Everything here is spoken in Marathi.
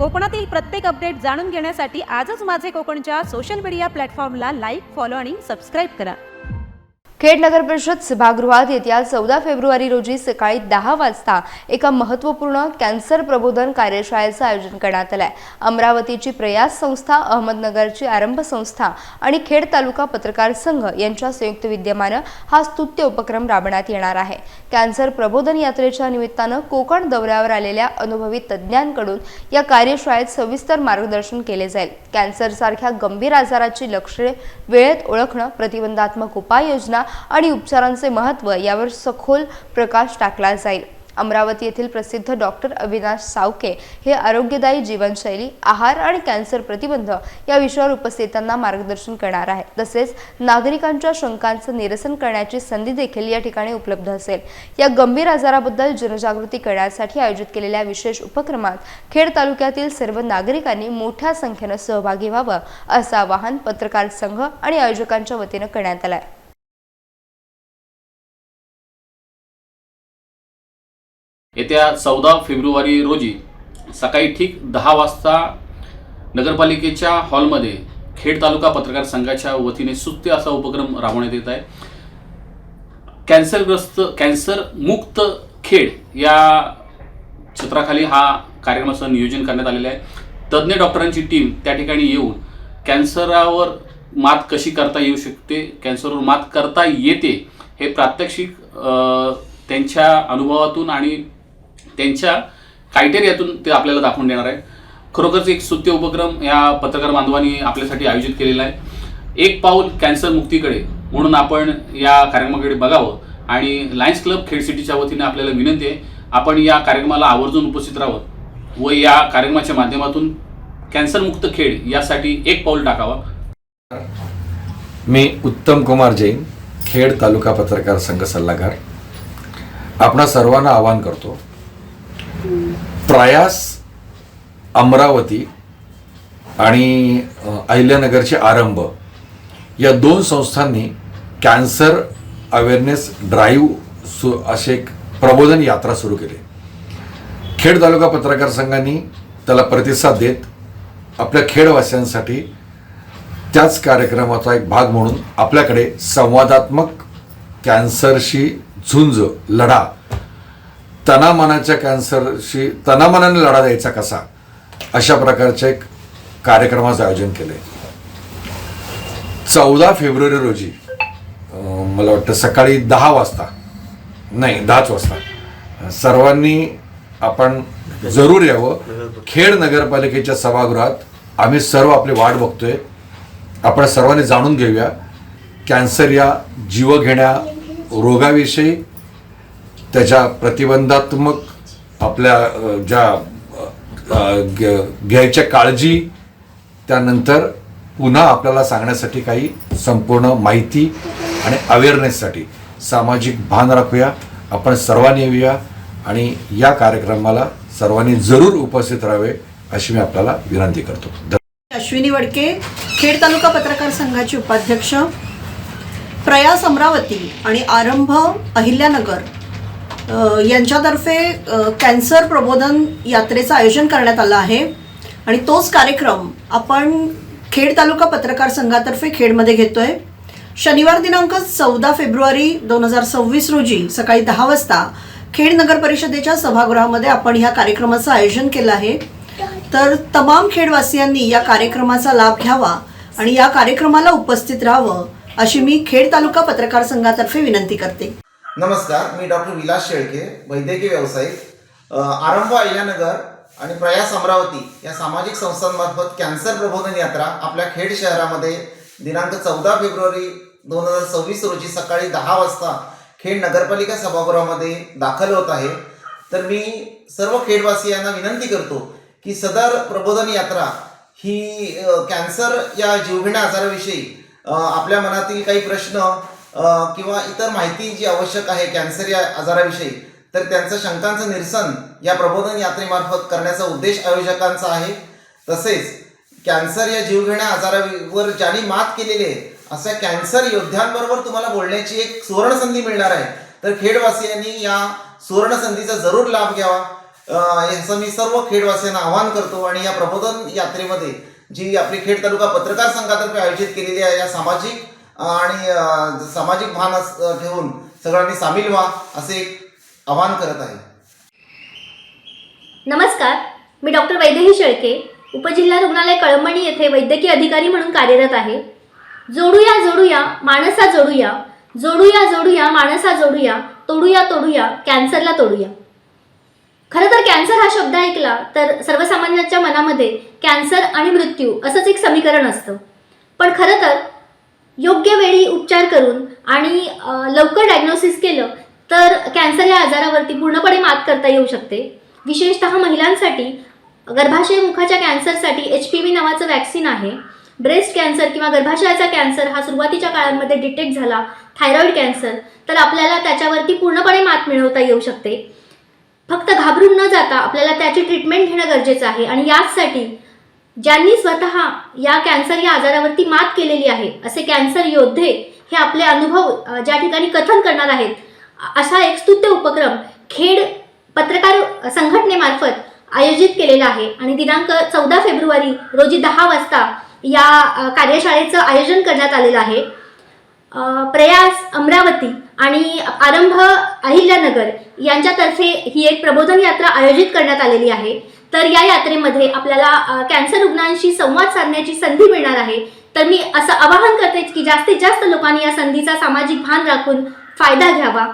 कोकणातील प्रत्येक अपडेट जाणून घेण्यासाठी आजच माझे कोकणच्या सोशल मीडिया प्लॅटफॉर्मला लाईक, फॉलो आणि सबस्क्राईब करा। खेड नगर परिषद सभागृहात येत्या 14 फेब्रुवारी रोजी सकाळी 10 वाजता एका महत्त्वपूर्ण कॅन्सर प्रबोधन कार्यशाळेचं आयोजन करण्यात आलं आहे। अमरावतीची प्रयास संस्था, अहमदनगरची आरंभ संस्था आणि खेड तालुका पत्रकार संघ यांच्या संयुक्त विद्यमाने हा स्तुत्य उपक्रम राबवण्यात येणार आहे। कॅन्सर प्रबोधन यात्रेच्या निमित्तानं कोकण दौऱ्यावर आलेल्या अनुभवी तज्ज्ञांकडून या कार्यशाळेत सविस्तर मार्गदर्शन केले जाईल। कॅन्सरसारख्या गंभीर आजाराची लक्षणे वेळेत ओळखणं, प्रतिबंधात्मक उपाययोजना आणि उपचारांचे महत्त्व यावर सखोल प्रकाश टाकला जाईल। अमरावती येथील प्रसिद्ध डॉक्टर अविनाश सावके हे आरोग्यदायी जीवनशैली, आहार आणि कॅन्सर प्रतिबंध या विषयावर उपस्थितांना मार्गदर्शन करणार आहेत। तसेच नागरिकांच्या शंकांचं निरसन करण्याची संधी देखील या ठिकाणी उपलब्ध असेल। या गंभीर आजाराबद्दल जनजागृती करण्यासाठी आयोजित केलेल्या विशेष उपक्रमात खेड तालुक्यातील सर्व नागरिकांनी मोठ्या संख्येने सहभागी व्हावं असं आवाहन पत्रकार संघ आणि आयोजकांच्या वतीने करण्यात आलं आहे। येत्या 14 फेब्रुवारी रोजी सकाळी ठीक 10 वाजता नगरपालिकेच्या हॉलमध्ये खेड तालुका पत्रकार संघाच्या वतीने स्तुत्य असा उपक्रम राबवण्यात येत आहे। कॅन्सर मुक्त खेड या छत्राखाली हा कार्यक्रमाचं नियोजन करण्यात आलेलं आहे। तज्ज्ञ डॉक्टरांची टीम त्या ठिकाणी येऊन कॅन्सरवर मात कशी करता येऊ शकते, कॅन्सरवर मात करता येते हे प्रात्यक्षिक त्यांच्या अनुभवातून आणि त्यांच्या क्रायटेरियातून ते आपल्याला दाखवून देणार आहे। खरोखरच एक स्तुत्य उपक्रम या पत्रकार बांधवांनी आपल्यासाठी आयोजित केलेला आहे। एक पाऊल कॅन्सर मुक्तीकडे म्हणून आपण या कार्यक्रमाकडे बघावं आणि लायन्स क्लब खेड सिटीच्या वतीने आपल्याला विनंती आहे, आपण या कार्यक्रमाला आवर्जून उपस्थित राहावं व या कार्यक्रमाच्या माध्यमातून कॅन्सर मुक्त खेड यासाठी एक पाऊल टाकावं। मी उत्तम कुमार जैन, खेड तालुका पत्रकार संघ सल्लागार, आपणा सर्वांना आवाहन करतो, प्रयास अमरावती आणि अहिल्यानगरचे आरंभ या दोन संस्थांनी कॅन्सर अवेअरनेस ड्राईव्ह असे एक प्रबोधन यात्रा सुरू केली। खेड तालुका पत्रकार संघाने त्याला प्रतिसाद देत आपल्या खेडवासियांसाठी त्याच कार्यक्रमाचा एक भाग म्हणून आपल्याकडे संवादात्मक कॅन्सरशी झुंज लढा, तनामनाच्या कॅन्सरशी तनामनाने लढा द्यायचा कसा अशा प्रकारच्या एक कार्यक्रमाचं आयोजन केले। 14 फेब्रुवारी रोजी मला वाटतं सकाळी 10 वाजता नाही 10 वाजता सर्वांनी आपण जरूर यावं। खेड नगरपालिकेच्या सभागृहात आम्ही सर्व आपली वाट बघतोय। आपण सर्वांनी जाणून घेऊया कॅन्सर या जीवघेण्या रोगाविषयी, त्याच्या प्रतिबंधात्मक आपल्या ज्या घ्यायच्या काळजी, त्यानंतर पुन्हा आपल्याला सांगण्यासाठी काही संपूर्ण माहिती आणि अवेअरनेससाठी सामाजिक भान राखूया। आपण सर्वांनी येऊया आणि या कार्यक्रमाला सर्वांनी जरूर उपस्थित राहावे अशी मी आपल्याला विनंती करतो। अश्विनी वडके, खेड तालुका पत्रकार संघाचे उपाध्यक्ष, प्रयास अमरावती आणि आरंभ अहिल्यानगर यांच्यातर्फे कॅन्सर प्रबोधन यात्रेचं आयोजन करण्यात आलं आहे आणि तोच कार्यक्रम आपण खेड तालुका पत्रकार संघातर्फे खेडमध्ये घेतोय। शनिवार दिनांक 14 फेब्रुवारी 2026 रोजी सकाळी 10 वाजता खेड नगर परिषदेच्या सभागृहामध्ये आपण ह्या कार्यक्रमाचं आयोजन केलं आहे। तर तमाम खेडवासियांनी या कार्यक्रमाचा लाभ घ्यावा आणि या कार्यक्रमाला उपस्थित राहावं अशी मी खेड तालुका पत्रकार संघातर्फे विनंती करते। नमस्कार, मी डॉक्टर विलास शेळके, वैद्यकीय व्यावसायिक। आरंभ अहिल्यानगर आणि प्रयास अमरावती या सामाजिक संस्थांमार्फत कॅन्सर प्रबोधन यात्रा आपल्या खेड शहरामध्ये दिनांक 14 फेब्रुवारी 2026 रोजी सकाळी 10 वाजता खेड नगरपालिका सभागृहामध्ये दाखल होत आहे। तर मी सर्व खेडवासियांना विनंती करतो की सदर प्रबोधन यात्रा ही कॅन्सर या जीवघेण्या आजाराविषयी आपल्या मनातील काही प्रश्न किंवा इतर माहिती जी आवश्यक आहे कॅन्सर या आजाराविषयी, तर त्यांचं शंकांचं निरसन या प्रबोधन यात्रेमार्फत करण्याचा उद्देश आयोजकांचा आहे। तसेच कॅन्सर या जीवघेण्या आजारावर ज्यांनी मात केलेली आहे अशा कॅन्सर योद्ध्यांबरोबर तुम्हाला बोलण्याची एक सुवर्ण संधी मिळणार आहे। तर खेडवासियांनी या सुवर्ण संधीचा जरूर लाभ घ्यावा याचं मी सर्व खेडवासियांना आवाहन करतो आणि या प्रबोधन यात्रेमध्ये जी आपली खेड तालुका पत्रकार संघातर्फे आयोजित केलेली आहे या सामाजिक आणि सामाजिक भान ठेवून सगळ्यांनी सामील व्हा असे एक आवाहन करत आहे. नमस्कार, मी डॉक्टर वैदेही शेळके, उपजिल्हा रुग्णालय कळंबणी येथे वैद्यकीय अधिकारी म्हणून कार्यरत आहे. जोडूया जोडूया माणसा जोडूया, जोडूया जोडूया माणसा जोडूया, तोडूया तोडूया कॅन्सरला तोडूया. खरं तर कॅन्सर हा शब्द ऐकला तर सर्वसामान्यांच्या मनामध्ये कॅन्सर आणि मृत्यू असंच एक समीकरण असतं. पण खरं तर योग्य वेळी उपचार करून आणि लवकर डायग्नोसिस केलं तर कॅन्सर या आजारावरती पूर्णपणे मात करता येऊ शकते. विशेषतः महिलांसाठी गर्भाशय मुखाच्या कॅन्सरसाठी HPV नावाचं वॅक्सिन आहे. ब्रेस्ट कॅन्सर किंवा गर्भाशयाचा कॅन्सर हा सुरुवातीच्या काळामध्ये डिटेक्ट झाला, थायरॉईड कॅन्सर, तर आपल्याला त्याच्यावरती पूर्णपणे मात मिळवता येऊ शकते. फक्त घाबरून न जाता आपल्याला त्याची ट्रीटमेंट घेणं गरजेचं आहे आणि याचसाठी ज्यांनी स्वतः या कॅन्सर या आजारावरती मात केलेली आहे असे कॅन्सर योद्धे हे आपले अनुभव ज्या ठिकाणी कथन करणार आहेत, असा एक स्तुत्य उपक्रम खेड पत्रकार संघटनेमार्फत आयोजित केलेला आहे आणि दिनांक 14 फेब्रुवारी रोजी 10 वाजता या कार्यशाळेचं आयोजन करण्यात आलेलं आहे. प्रयास अमरावती आणि आरंभ अहिल्यानगर यांच्यातर्फे ही एक प्रबोधन यात्रा आयोजित करण्यात आलेली आहे. तर या यात्रेमध्ये आपल्याला कॅन्सर रुग्णांशी संवाद साधण्याची संधी मिळणार आहे. तर मी असं आवाहन करते की जास्तीत जास्त लोकांनी या संधीचा सामाजिक भान राखून फायदा घ्यावा.